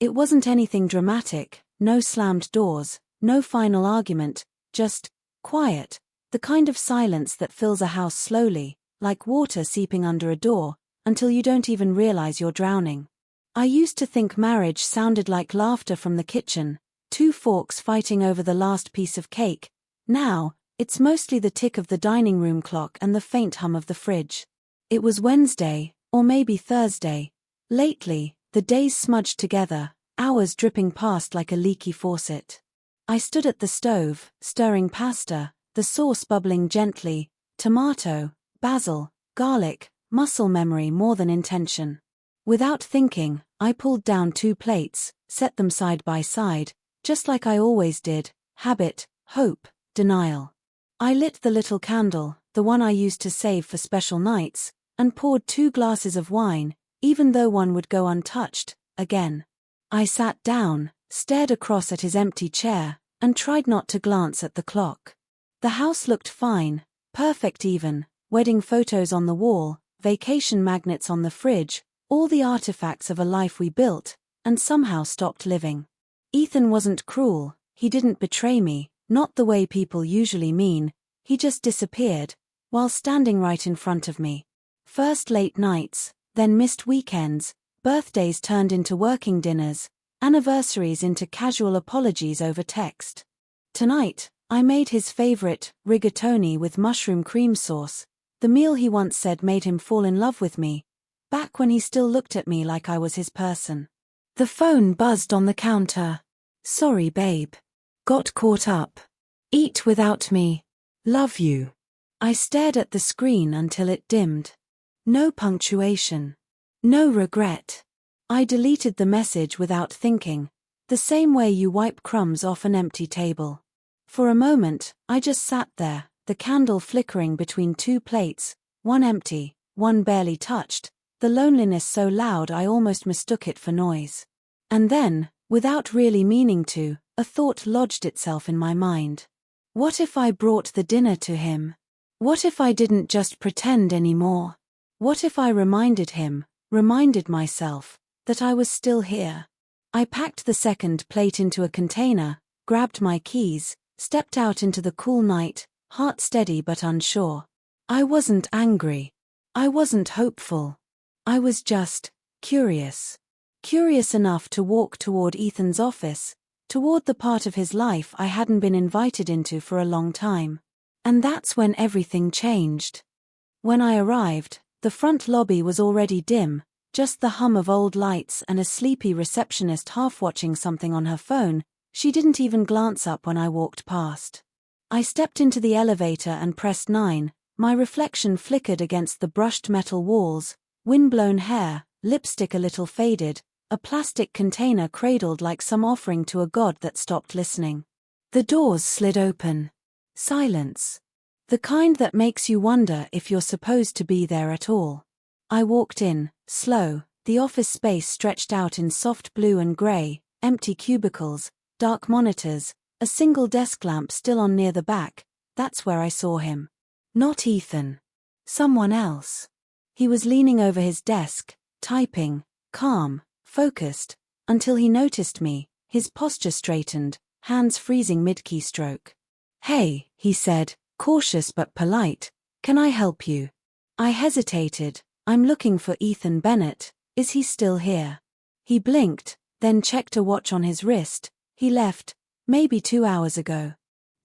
It wasn't anything dramatic, no slammed doors, no final argument, just quiet, the kind of silence that fills a house slowly, like water seeping under a door, until you don't even realize you're drowning. I used to think marriage sounded like laughter from the kitchen, two forks fighting over the last piece of cake. Now, it's mostly the tick of the dining room clock and the faint hum of the fridge. It was Wednesday, or maybe Thursday. Lately, the days smudged together, hours dripping past like a leaky faucet. I stood at the stove, stirring pasta, the sauce bubbling gently, tomato, basil, garlic, muscle memory more than intention. Without thinking, I pulled down 2 plates, set them side by side, just like I always did, habit, hope, denial. I lit the little candle, the one I used to save for special nights, and poured 2 glasses of wine, even though one would go untouched, again. I sat down, stared across at his empty chair, and tried not to glance at the clock. The house looked fine, perfect even, wedding photos on the wall, vacation magnets on the fridge, all the artifacts of a life we built, and somehow stopped living. Ethan wasn't cruel, he didn't betray me, not the way people usually mean, he just disappeared, while standing right in front of me. First late nights, then missed weekends, birthdays turned into working dinners, anniversaries into casual apologies over text. Tonight, I made his favorite, rigatoni with mushroom cream sauce, the meal he once said made him fall in love with me, back when he still looked at me like I was his person. The phone buzzed on the counter. Sorry babe. Got caught up. Eat without me. Love you. I stared at the screen until it dimmed. No punctuation. No regret. I deleted the message without thinking, the same way you wipe crumbs off an empty table. For a moment, I just sat there, the candle flickering between 2 plates, one empty, one barely touched, the loneliness so loud I almost mistook it for noise. And then, without really meaning to, a thought lodged itself in my mind. What if I brought the dinner to him? What if I didn't just pretend anymore? What if I reminded him, reminded myself, that I was still here? I packed the second plate into a container, grabbed my keys, stepped out into the cool night, heart steady but unsure. I wasn't angry. I wasn't hopeful. I was just curious. Curious enough to walk toward Ethan's office, toward the part of his life I hadn't been invited into for a long time. And that's when everything changed. When I arrived, the front lobby was already dim, just the hum of old lights and a sleepy receptionist half watching something on her phone. She didn't even glance up when I walked past. I stepped into the elevator and pressed 9, my reflection flickered against the brushed metal walls, wind-blown hair, lipstick a little faded, a plastic container cradled like some offering to a god that stopped listening. The doors slid open. Silence. The kind that makes you wonder if you're supposed to be there at all. I walked in, slow, the office space stretched out in soft blue and grey, empty cubicles, dark monitors, a single desk lamp still on near the back. That's where I saw him. Not Ethan. Someone else. He was leaning over his desk, typing, calm, focused, until he noticed me, his posture straightened, hands freezing mid-keystroke. Hey, he said, cautious but polite, can I help you? I hesitated. I'm looking for Ethan Bennett. Is he still here? He blinked, then checked a watch on his wrist. He left, maybe 2 hours ago.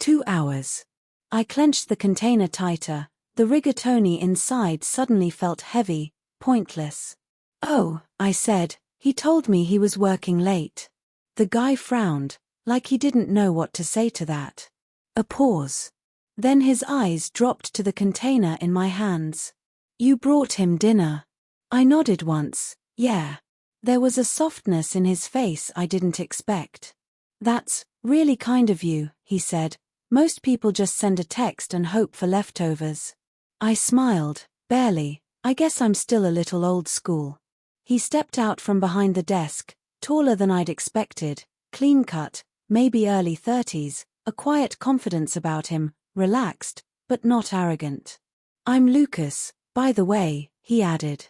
2 hours. I clenched the container tighter. The rigatoni inside suddenly felt heavy, pointless. Oh, I said, he told me he was working late. The guy frowned, like he didn't know what to say to that. A pause. Then his eyes dropped to the container in my hands. You brought him dinner. I nodded once, yeah. There was a softness in his face I didn't expect. That's really kind of you, he said. Most people just send a text and hope for leftovers. I smiled, barely. I guess I'm still a little old school. He stepped out from behind the desk, taller than I'd expected, clean-cut, maybe early 30s, a quiet confidence about him, relaxed, but not arrogant. I'm Lucas, by the way, he added.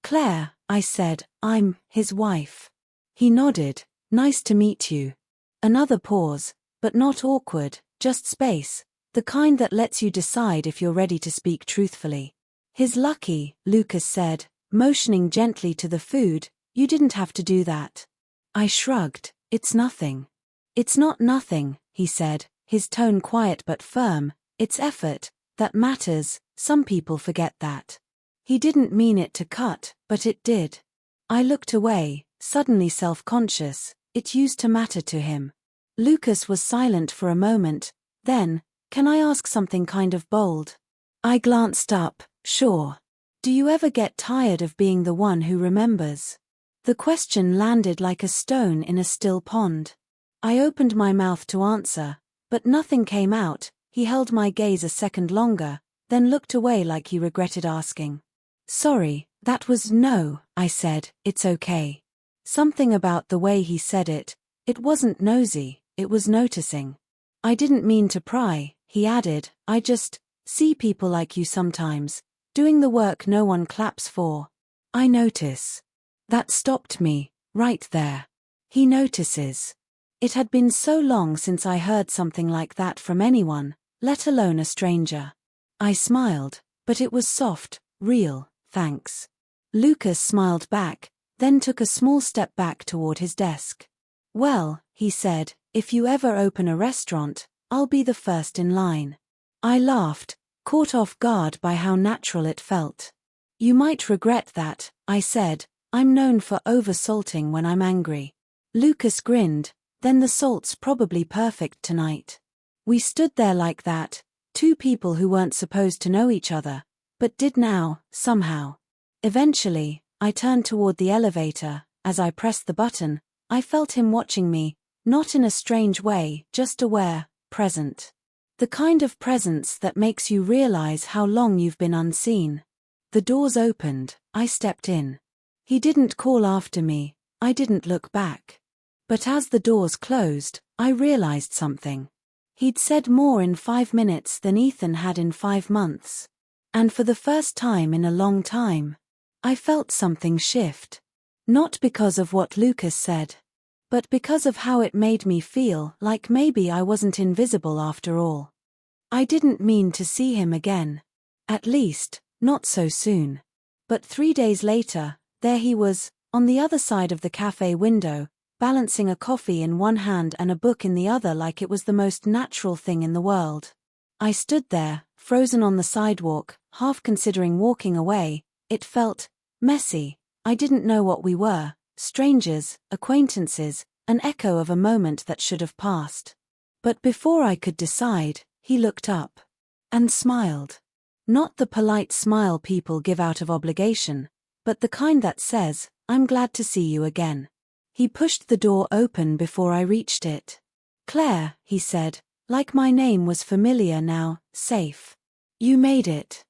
Claire, I said, I'm his wife. He nodded, Nice to meet you. Another pause, but not awkward, just space, the kind that lets you decide if you're ready to speak truthfully. He's lucky, Lucas said, motioning gently to the food. You didn't have to do that. I shrugged. It's nothing. It's not nothing, he said, his tone quiet but firm. It's effort that matters. Some people forget that. He didn't mean it to cut, but it did. I looked away, suddenly self-conscious. It used to matter to him. Lucas was silent for a moment. Then, can I ask something kind of bold? I glanced up. Sure. Do you ever get tired of being the one who remembers? The question landed like a stone in a still pond. I opened my mouth to answer, but nothing came out. He held my gaze a second longer, then looked away like he regretted asking. Sorry, that was no, I said. It's okay. Something about the way he said it. It wasn't nosy, it was noticing. I didn't mean to pry, he added. I just see people like you sometimes, doing the work no one claps for. I notice. That stopped me, right there. He notices. It had been so long since I heard something like that from anyone, let alone a stranger. I smiled, but it was soft, real, thanks. Lucas smiled back, then took a small step back toward his desk. Well, he said, if you ever open a restaurant, I'll be the first in line. I laughed, caught off guard by how natural it felt. You might regret that, I said. I'm known for over-salting when I'm angry. Lucas grinned. Then the salt's probably perfect tonight. We stood there like that, two people who weren't supposed to know each other, but did now, somehow. Eventually, I turned toward the elevator. As I pressed the button, I felt him watching me, not in a strange way, just aware, present. The kind of presence that makes you realize how long you've been unseen. The doors opened, I stepped in. He didn't call after me, I didn't look back. But as the doors closed, I realized something. He'd said more in 5 minutes than Ethan had in 5 months. And for the first time in a long time, I felt something shift. Not because of what Lucas said, but because of how it made me feel, like maybe I wasn't invisible after all. I didn't mean to see him again. At least, not so soon. But 3 days later, there he was, on the other side of the cafe window, balancing a coffee in one hand and a book in the other like it was the most natural thing in the world. I stood there, frozen on the sidewalk, half considering walking away. It felt messy. I didn't know what we were, strangers, acquaintances, an echo of a moment that should have passed. But before I could decide, he looked up. And smiled. Not the polite smile people give out of obligation, but the kind that says, I'm glad to see you again. He pushed the door open before I reached it. Claire, he said, like my name was familiar now, safe. You made it.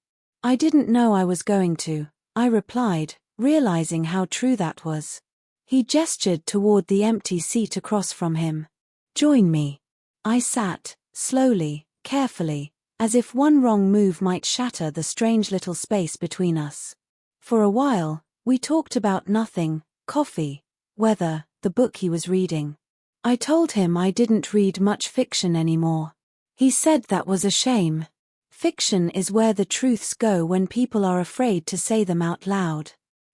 I didn't know I was going to, I replied, realizing how true that was. He gestured toward the empty seat across from him. Join me. I sat, slowly, carefully, as if one wrong move might shatter the strange little space between us. For a while, we talked about nothing, coffee, weather, the book he was reading. I told him I didn't read much fiction anymore. He said that was a shame. Fiction is where the truths go when people are afraid to say them out loud.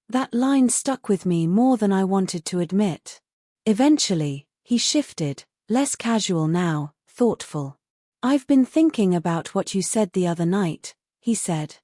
That line stuck with me more than I wanted to admit. Eventually, he shifted, less casual now, thoughtful. I've been thinking about what you said the other night, he said.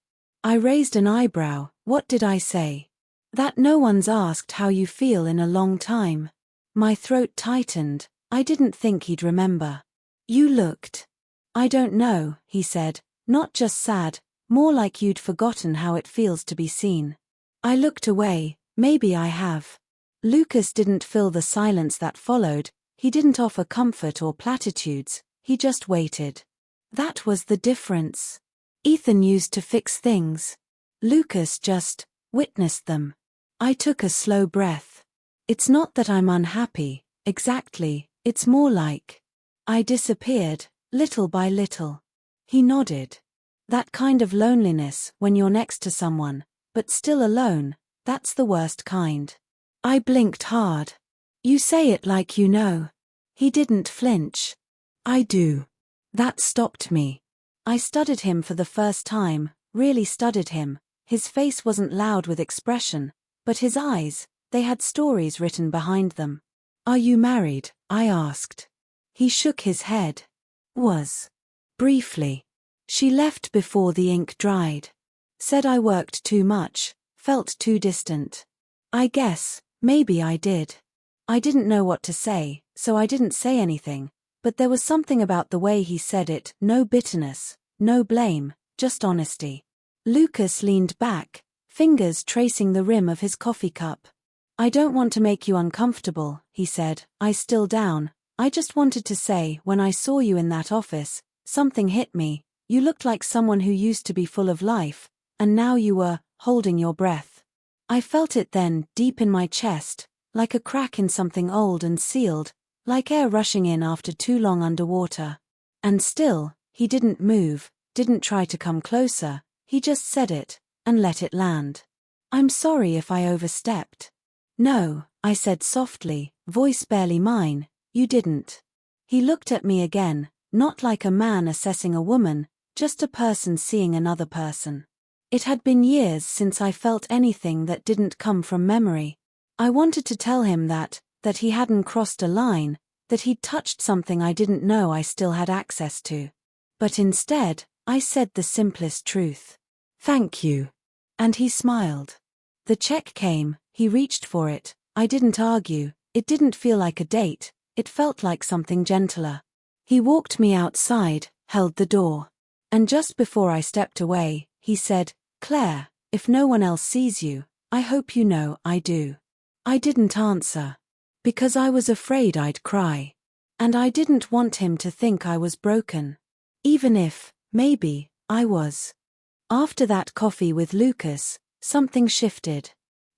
I raised an eyebrow. What did I say? That no one's asked how you feel in a long time. My throat tightened. I didn't think he'd remember. You looked. I don't know, he said, not just sad, more like you'd forgotten how it feels to be seen. I looked away. Maybe I have. Lucas didn't fill the silence that followed. He didn't offer comfort or platitudes. He just waited. That was the difference. Ethan used to fix things. Lucas just witnessed them. I took a slow breath. It's not that I'm unhappy, exactly, it's more like I disappeared, little by little. He nodded. That kind of loneliness when you're next to someone, but still alone, that's the worst kind. I blinked hard. You say it like you know. He didn't flinch. I do. That stopped me. I studied him for the first time, really studied him. His face wasn't loud with expression, but his eyes, they had stories written behind them. Are you married? I asked. He shook his head. Was. Briefly. She left before the ink dried. Said I worked too much, felt too distant. I guess, maybe I did. I didn't know what to say, so I didn't say anything, but there was something about the way he said it, no bitterness, no blame, just honesty. Lucas leaned back, fingers tracing the rim of his coffee cup. I don't want to make you uncomfortable, he said, eyes still down. I just wanted to say, when I saw you in that office, something hit me. You looked like someone who used to be full of life, and now you were, holding your breath. I felt it then, deep in my chest, like a crack in something old and sealed, like air rushing in after too long underwater. And still, he didn't move, didn't try to come closer, he just said it, and let it land. I'm sorry if I overstepped. No, I said softly, voice barely mine, you didn't. He looked at me again, not like a man assessing a woman, just a person seeing another person. It had been years since I felt anything that didn't come from memory. I wanted to tell him that he hadn't crossed a line, that he'd touched something I didn't know I still had access to. But instead, I said the simplest truth. Thank you. And he smiled. The check came, he reached for it, I didn't argue, it didn't feel like a date, it felt like something gentler. He walked me outside, held the door. And just before I stepped away, he said, Claire, if no one else sees you, I hope you know I do. I didn't answer. Because I was afraid I'd cry. And I didn't want him to think I was broken. Even if, maybe, I was. After that coffee with Lucas, something shifted.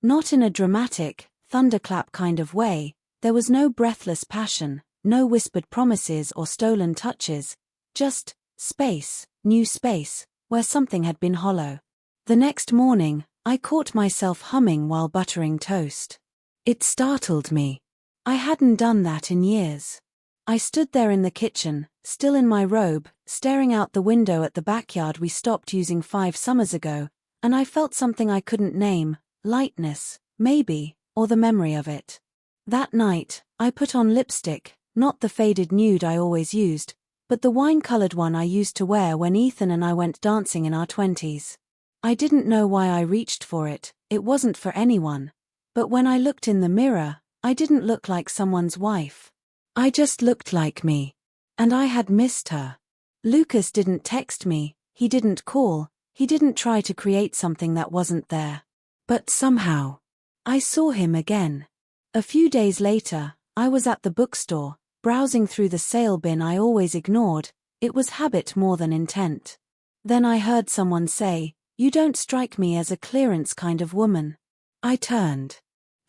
Not in a dramatic, thunderclap kind of way, there was no breathless passion, no whispered promises or stolen touches, just space, new space, where something had been hollow. The next morning, I caught myself humming while buttering toast. It startled me. I hadn't done that in years. I stood there in the kitchen, still in my robe, staring out the window at the backyard we stopped using 5 summers ago, and I felt something I couldn't name, lightness, maybe, or the memory of it. That night, I put on lipstick, not the faded nude I always used, but the wine-colored one I used to wear when Ethan and I went dancing in our 20s. I didn't know why I reached for it, it wasn't for anyone. But when I looked in the mirror, I didn't look like someone's wife. I just looked like me. And I had missed her. Lucas didn't text me, he didn't call, he didn't try to create something that wasn't there. But somehow, I saw him again. A few days later, I was at the bookstore, browsing through the sale bin I always ignored, it was habit more than intent. Then I heard someone say, "You don't strike me as a clearance kind of woman." I turned.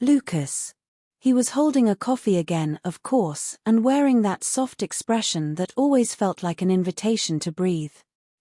Lucas. He was holding a coffee again, of course, and wearing that soft expression that always felt like an invitation to breathe.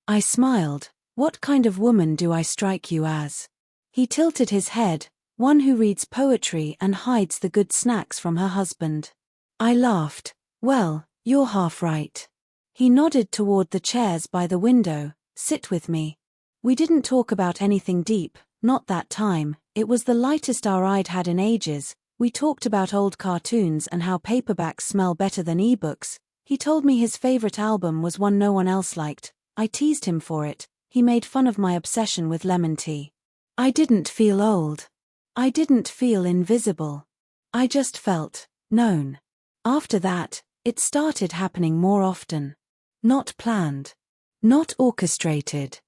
I smiled. What kind of woman do I strike you as? He tilted his head, one who reads poetry and hides the good snacks from her husband. I laughed. Well, you're half right. He nodded toward the chairs by the window. Sit with me. We didn't talk about anything deep, not that time. It was the lightest hour I'd had in ages. We talked about old cartoons and how paperbacks smell better than ebooks. He told me his favorite album was one no one else liked. I teased him for it. He made fun of my obsession with lemon tea. I didn't feel old. I didn't feel invisible. I just felt known. After that, it started happening more often. Not planned. Not orchestrated.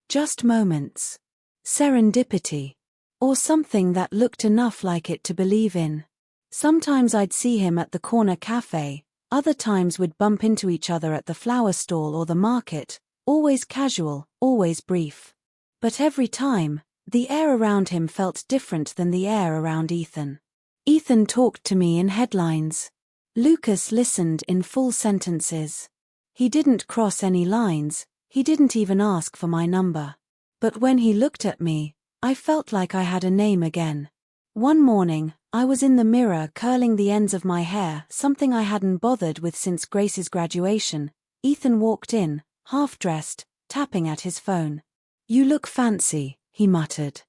Just moments. Serendipity. Or something that looked enough like it to believe in. Sometimes I'd see him at the corner cafe, other times we'd bump into each other at the flower stall or the market, always casual, always brief. But every time, the air around him felt different than the air around Ethan. Ethan talked to me in headlines. Lucas listened in full sentences. He didn't cross any lines, he didn't even ask for my number. But when he looked at me, I felt like I had a name again. One morning, I was in the mirror curling the ends of my hair, something I hadn't bothered with since Grace's graduation. Ethan walked in, half-dressed, tapping at his phone. "You look fancy," he muttered.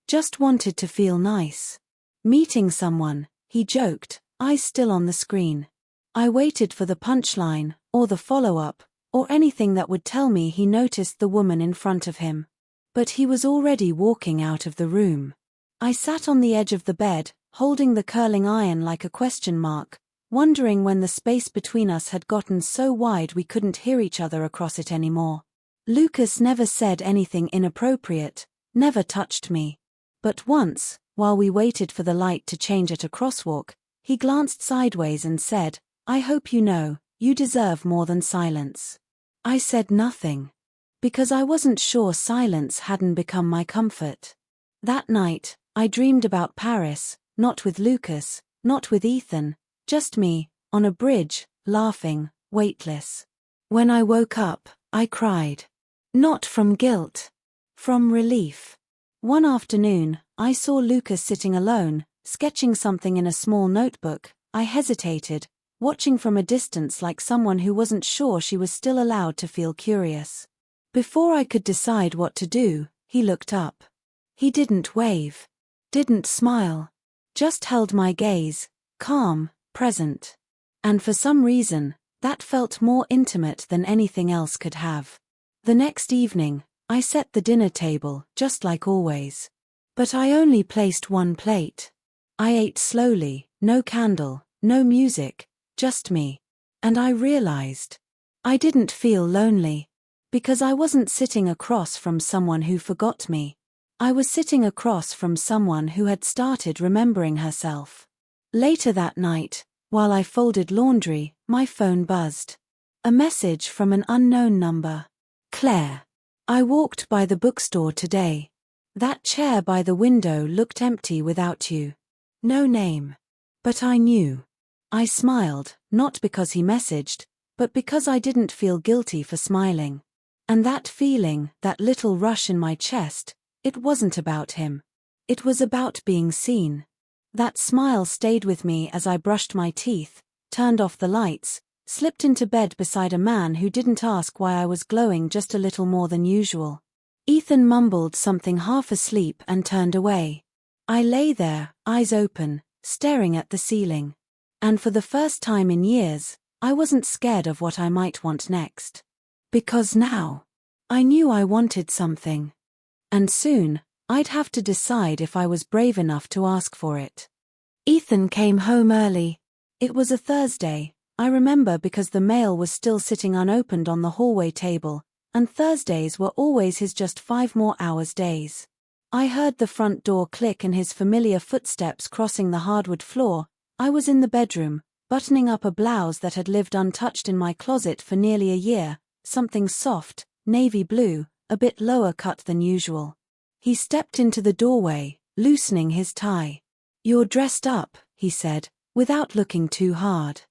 "Just wanted to feel nice." "Meeting someone," he joked, eyes still on the screen. I waited for the punchline, or the follow-up, or anything that would tell me he noticed the woman in front of him. But he was already walking out of the room. I sat on the edge of the bed, holding the curling iron like a question mark, wondering when the space between us had gotten so wide we couldn't hear each other across it anymore. Lucas never said anything inappropriate, never touched me. But once, while we waited for the light to change at a crosswalk, he glanced sideways and said, "I hope you know, you deserve more than silence." I said nothing. Because I wasn't sure silence hadn't become my comfort. That night, I dreamed about Paris, not with Lucas, not with Ethan, just me, on a bridge, laughing, weightless. When I woke up, I cried. Not from guilt. From relief. One afternoon, I saw Lucas sitting alone, sketching something in a small notebook. I hesitated, watching from a distance like someone who wasn't sure she was still allowed to feel curious. Before I could decide what to do, he looked up. He didn't wave. Didn't smile. Just held my gaze, calm, present. And for some reason, that felt more intimate than anything else could have. The next evening, I set the dinner table, just like always. But I only placed one plate. I ate slowly, no candle, no music, just me. And I realized. I didn't feel lonely. Because I wasn't sitting across from someone who forgot me. I was sitting across from someone who had started remembering herself. Later that night, while I folded laundry, my phone buzzed. A message from an unknown number. "Claire. I walked by the bookstore today. That chair by the window looked empty without you. No name. But I knew." I smiled, not because he messaged, but because I didn't feel guilty for smiling. And that feeling, that little rush in my chest, it wasn't about him. It was about being seen. That smile stayed with me as I brushed my teeth, turned off the lights, slipped into bed beside a man who didn't ask why I was glowing just a little more than usual. Ethan mumbled something half asleep and turned away. I lay there, eyes open, staring at the ceiling. And for the first time in years, I wasn't scared of what I might want next. Because now, I knew I wanted something. And soon, I'd have to decide if I was brave enough to ask for it. Ethan came home early. It was a Thursday, I remember, because the mail was still sitting unopened on the hallway table, and Thursdays were always his just 5 more hours days. I heard the front door click and his familiar footsteps crossing the hardwood floor. I was in the bedroom, buttoning up a blouse that had lived untouched in my closet for nearly a year, something soft, navy blue, a bit lower cut than usual. He stepped into the doorway, loosening his tie. "You're dressed up," he said, without looking too hard.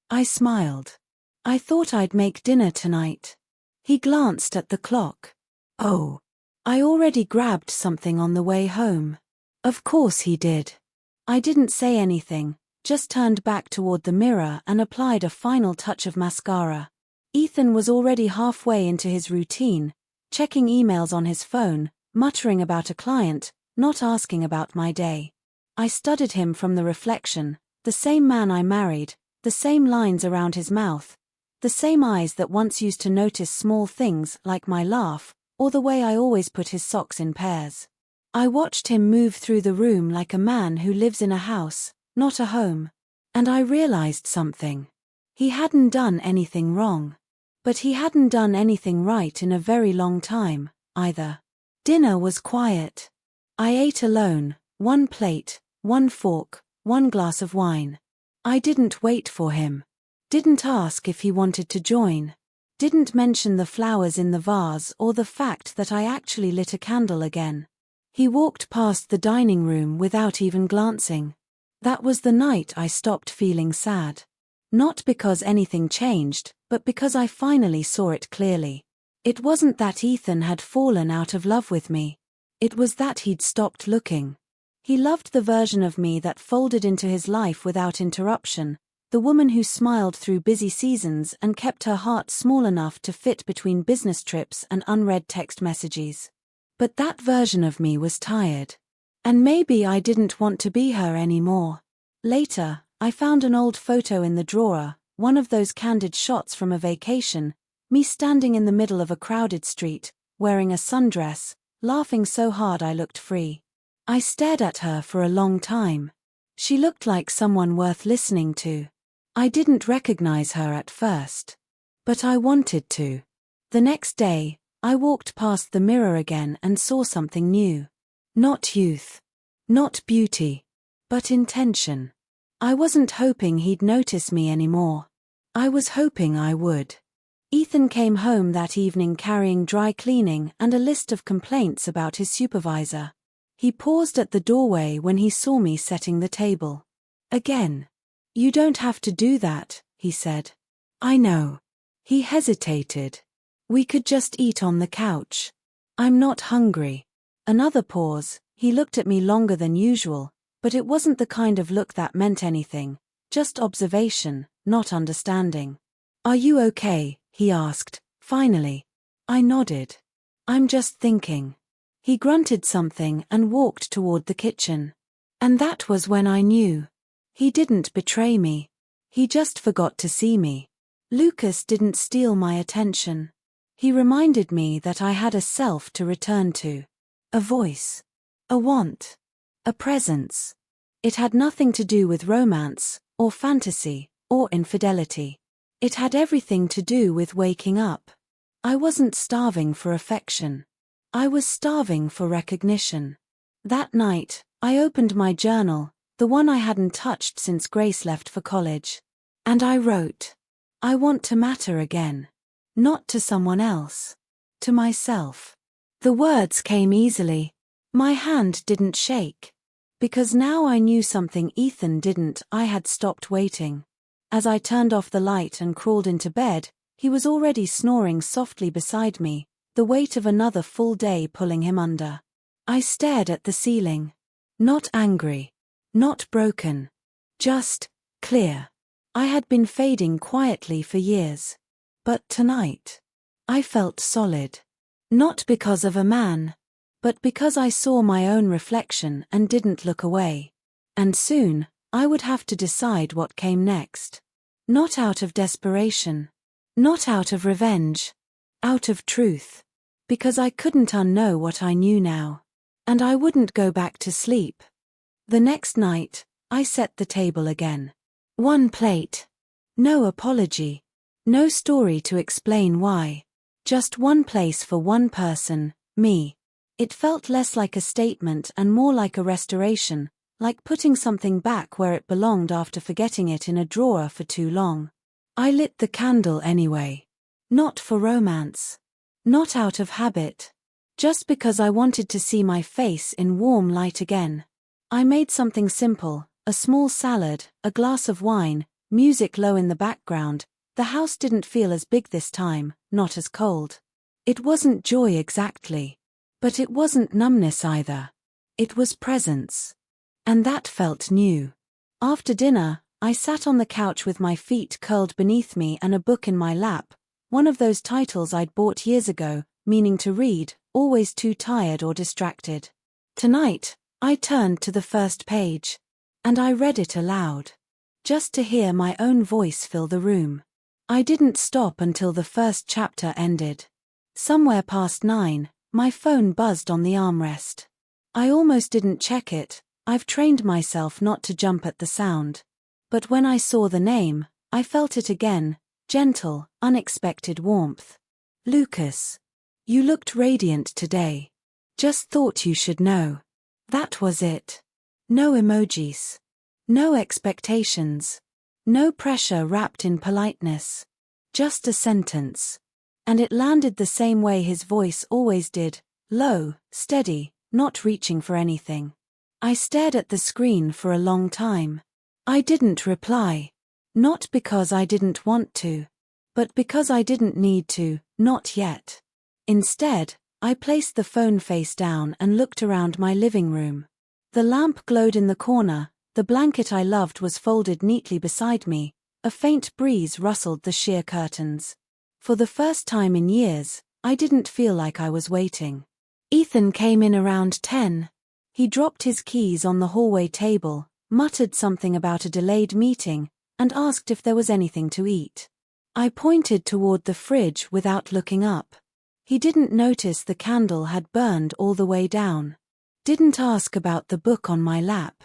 I smiled. "I thought I'd make dinner tonight." He glanced at the clock. "Oh. I already grabbed something on the way home." Of course he did. I didn't say anything, just turned back toward the mirror and applied a final touch of mascara. Ethan was already halfway into his routine, checking emails on his phone, muttering about a client, not asking about my day. I studied him from the reflection, the same man I married, the same lines around his mouth, the same eyes that once used to notice small things like my laugh, or the way I always put his socks in pairs. I watched him move through the room like a man who lives in a house, not a home. And I realized something. He hadn't done anything wrong. But he hadn't done anything right in a very long time, either. Dinner was quiet. I ate alone, one plate, one fork, one glass of wine. I didn't wait for him. Didn't ask if he wanted to join. Didn't mention the flowers in the vase or the fact that I actually lit a candle again. He walked past the dining room without even glancing. That was the night I stopped feeling sad. Not because anything changed, but because I finally saw it clearly. It wasn't that Ethan had fallen out of love with me. It was that he'd stopped looking. He loved the version of me that folded into his life without interruption, the woman who smiled through busy seasons and kept her heart small enough to fit between business trips and unread text messages. But that version of me was tired. And maybe I didn't want to be her anymore. Later, I found an old photo in the drawer, one of those candid shots from a vacation, me standing in the middle of a crowded street, wearing a sundress, laughing so hard I looked free. I stared at her for a long time. She looked like someone worth listening to. I didn't recognize her at first. But I wanted to. The next day, I walked past the mirror again and saw something new. Not youth. Not beauty. But intention. I wasn't hoping he'd notice me anymore. I was hoping I would. Ethan came home that evening carrying dry cleaning and a list of complaints about his supervisor. He paused at the doorway when he saw me setting the table. Again. "You don't have to do that," he said. "I know." He hesitated. "We could just eat on the couch. I'm not hungry." Another pause. He looked at me longer than usual, but it wasn't the kind of look that meant anything, just observation, not understanding. "Are you okay?" he asked, finally. I nodded. "I'm just thinking." He grunted something and walked toward the kitchen. And that was when I knew. He didn't betray me. He just forgot to see me. Lucas didn't steal my attention. He reminded me that I had a self to return to. A voice. A want. A presence. It had nothing to do with romance, or fantasy, or infidelity. It had everything to do with waking up. I wasn't starving for affection. I was starving for recognition. That night, I opened my journal, the one I hadn't touched since Grace left for college. And I wrote, "I want to matter again. Not to someone else. To myself." The words came easily. My hand didn't shake. Because now I knew something Ethan didn't. I had stopped waiting. As I turned off the light and crawled into bed, he was already snoring softly beside me, the weight of another full day pulling him under. I stared at the ceiling. Not angry. Not broken. Just clear. I had been fading quietly for years. But tonight, I felt solid. Not because of a man, but because I saw my own reflection and didn't look away. And soon, I would have to decide what came next. Not out of desperation. Not out of revenge. Out of truth. Because I couldn't unknow what I knew now. And I wouldn't go back to sleep. The next night, I set the table again. One plate. No apology. No story to explain why. Just one place for one person, me. It felt less like a statement and more like a restoration, like putting something back where it belonged after forgetting it in a drawer for too long. I lit the candle anyway. Not for romance. Not out of habit. Just because I wanted to see my face in warm light again. I made something simple, a small salad, a glass of wine, music low in the background. The house didn't feel as big this time, not as cold. It wasn't joy exactly. But it wasn't numbness either. It was presence. And that felt new. After dinner, I sat on the couch with my feet curled beneath me and a book in my lap, one of those titles I'd bought years ago, meaning to read, always too tired or distracted. Tonight, I turned to the first page. And I read it aloud. Just to hear my own voice fill the room. I didn't stop until the first chapter ended. Somewhere past 9, my phone buzzed on the armrest. I almost didn't check it. I've trained myself not to jump at the sound. But when I saw the name, I felt it again, gentle, unexpected warmth. "Lucas. You looked radiant today. Just thought you should know." That was it. No emojis. No expectations. No pressure wrapped in politeness. Just a sentence. And it landed the same way his voice always did, low, steady, not reaching for anything. I stared at the screen for a long time. I didn't reply. Not because I didn't want to. But because I didn't need to, not yet. Instead, I placed the phone face down and looked around my living room. The lamp glowed in the corner, the blanket I loved was folded neatly beside me, a faint breeze rustled the sheer curtains. For the first time in years, I didn't feel like I was waiting. Ethan came in around 10. He dropped his keys on the hallway table, muttered something about a delayed meeting, and asked if there was anything to eat. I pointed toward the fridge without looking up. He didn't notice the candle had burned all the way down. Didn't ask about the book on my lap.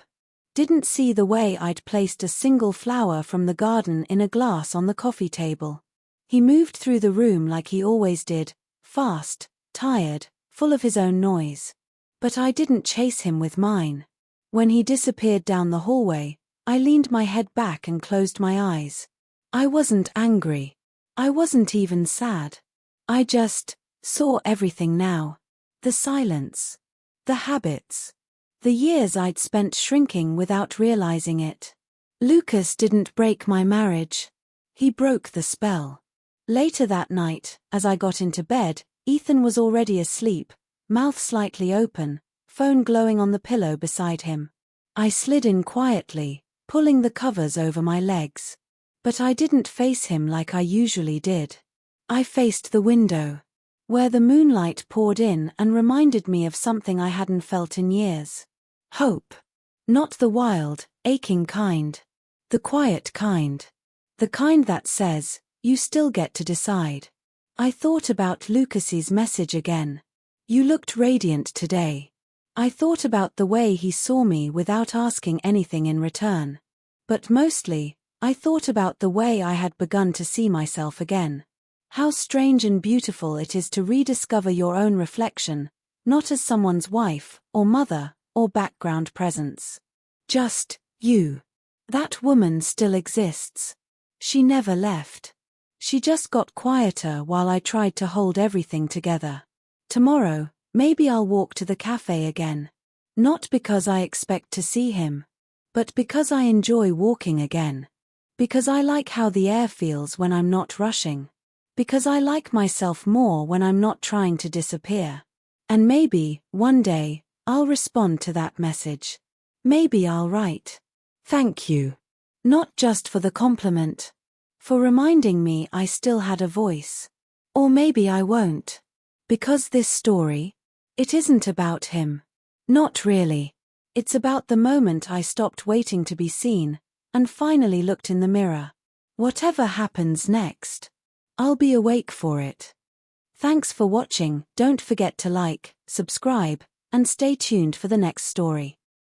Didn't see the way I'd placed a single flower from the garden in a glass on the coffee table. He moved through the room like he always did, fast, tired, full of his own noise. But I didn't chase him with mine. When he disappeared down the hallway, I leaned my head back and closed my eyes. I wasn't angry. I wasn't even sad. I just saw everything now. The silence. The habits. The years I'd spent shrinking without realizing it. Lucas didn't break my marriage. He broke the spell. Later that night, as I got into bed, Ethan was already asleep, mouth slightly open, phone glowing on the pillow beside him. I slid in quietly, pulling the covers over my legs. But I didn't face him like I usually did. I faced the window, where the moonlight poured in and reminded me of something I hadn't felt in years. Hope. Not the wild, aching kind. The quiet kind. The kind that says, you still get to decide. I thought about Lucas's message again. You looked radiant today. I thought about the way he saw me without asking anything in return. But mostly, I thought about the way I had begun to see myself again. How strange and beautiful it is to rediscover your own reflection, not as someone's wife, or mother, or background presence. Just you. That woman still exists. She never left. She just got quieter while I tried to hold everything together. Tomorrow, maybe I'll walk to the cafe again. Not because I expect to see him, but because I enjoy walking again. Because I like how the air feels when I'm not rushing. Because I like myself more when I'm not trying to disappear. And maybe, one day, I'll respond to that message. Maybe I'll write, "Thank you." Not just for the compliment. For reminding me I still had a voice. Or maybe I won't. Because this story, it isn't about him. Not really. It's about the moment I stopped waiting to be seen, and finally looked in the mirror. Whatever happens next, I'll be awake for it. Thanks for watching. Don't forget to like, subscribe, and stay tuned for the next story.